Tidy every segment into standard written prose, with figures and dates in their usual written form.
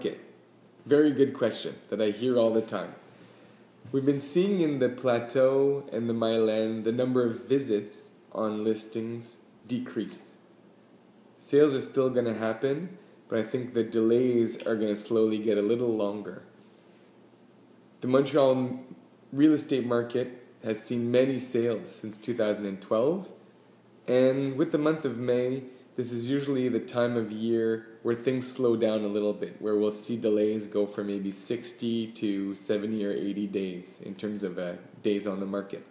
market? Very good question that I hear all the time. We've been seeing in the Plateau and the Milan the number of visits on listings decrease. Sales are still going to happen, but I think the delays are going to slowly get a little longer. The Montreal real estate market has seen many sales since 2012, and with the month of May, this is usually the time of year where things slow down a little bit, where we'll see delays go for maybe 60 to 70 or 80 days in terms of days on the market.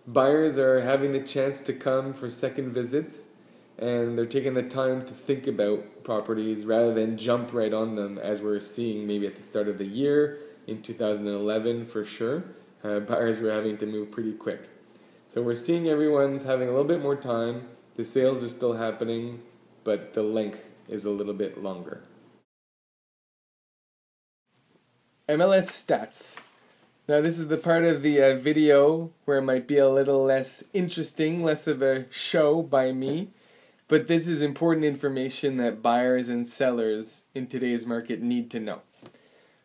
Buyers are having the chance to come for second visits, and they're taking the time to think about properties rather than jump right on them as we're seeing maybe at the start of the year in 2011 for sure. Buyers were having to move pretty quick. So we're seeing everyone's having a little bit more time. The sales are still happening, but the length is a little bit longer. MLS Stats. Now this is the part of the video where it might be a little less interesting, less of a show by me, but this is important information that buyers and sellers in today's market need to know.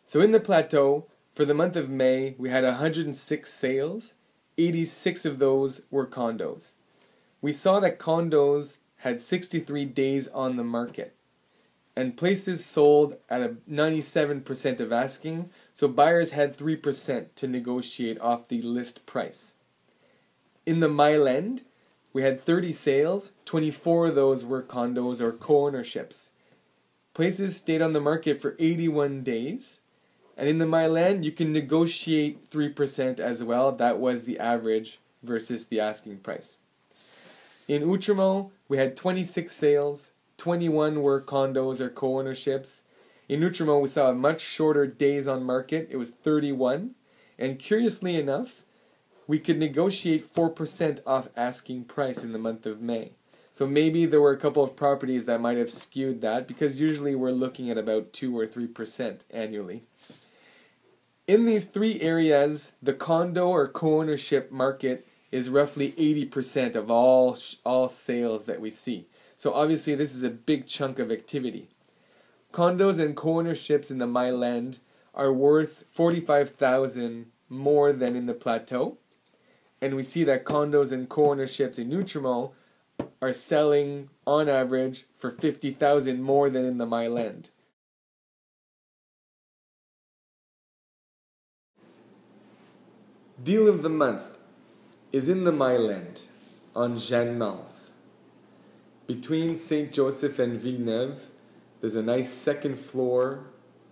So in the Plateau, for the month of May, we had 106 sales. 86 of those were condos. We saw that condos had 63 days on the market, and places sold at a 97% of asking, so buyers had 3% to negotiate off the list price. In the Milan, we had 30 sales, 24 of those were condos or co-ownerships. Places stayed on the market for 81 days, and in the Milan, you can negotiate 3% as well. That was the average versus the asking price. In Outremont, we had 26 sales, 21 were condos or co-ownerships. In Outremont, we saw a much shorter days on market. It was 31. And curiously enough, we could negotiate 4% off asking price in the month of May. So maybe there were a couple of properties that might have skewed that, because usually we're looking at about 2 or 3% annually. In these three areas, the condo or co-ownership market is roughly 80% of all sales that we see. So obviously this is a big chunk of activity. Condos and co-ownerships in the Milan are worth $45,000 more than in the Plateau. And we see that condos and co-ownerships in Outremont are selling on average for $50,000 more than in the Milan. Deal of the month is in the Milan on Jeanne-Mance. Between St. Joseph and Villeneuve, there's a nice second floor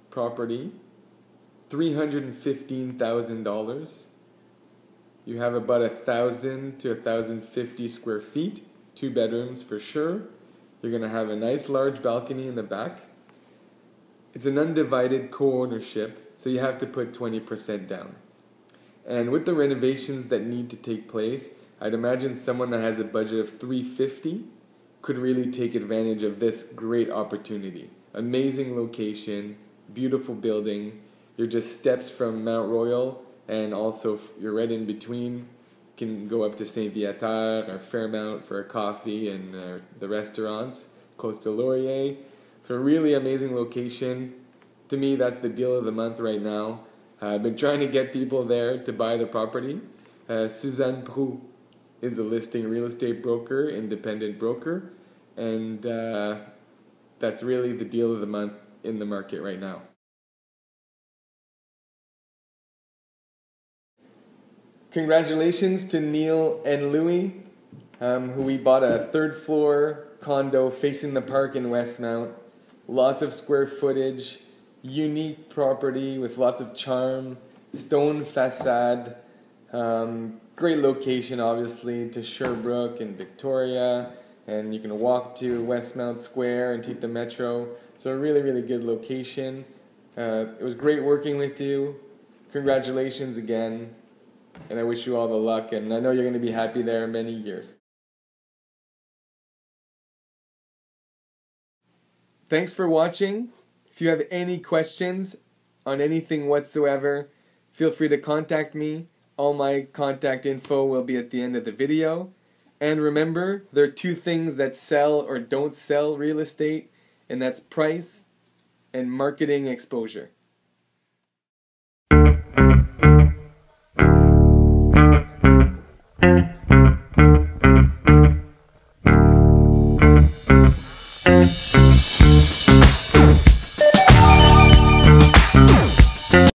property, $315,000. You have about 1,000 to 1,050 square feet, 2 bedrooms for sure. You're going to have a nice large balcony in the back. It's an undivided co-ownership, so you have to put 20% down. And with the renovations that need to take place, I'd imagine someone that has a budget of $350 could really take advantage of this great opportunity. Amazing location, beautiful building. You're just steps from Mount Royal, and also you're right in between. You can go up to Saint Viateur or Fairmount for a coffee and the restaurants close to Laurier. So a really amazing location. To me, that's the deal of the month right now. I've been trying to get people there to buy the property. Suzanne Proux is the listing real estate broker, independent broker, and that's really the deal of the month in the market right now. Congratulations to Neil and Louis, who we bought a 3rd floor condo facing the park in Westmount. Lots of square footage, unique property with lots of charm, stone facade, great location obviously to Sherbrooke and Victoria, and you can walk to Westmount Square and take the metro. So a really, really good location. It was great working with you. Congratulations again, and I wish you all the luck, and I know you're going to be happy there many years. Thanks for watching. If you have any questions on anything whatsoever, feel free to contact me. All my contact info will be at the end of the video. And remember, there are 2 things that sell or don't sell real estate, and that's price and marketing exposure.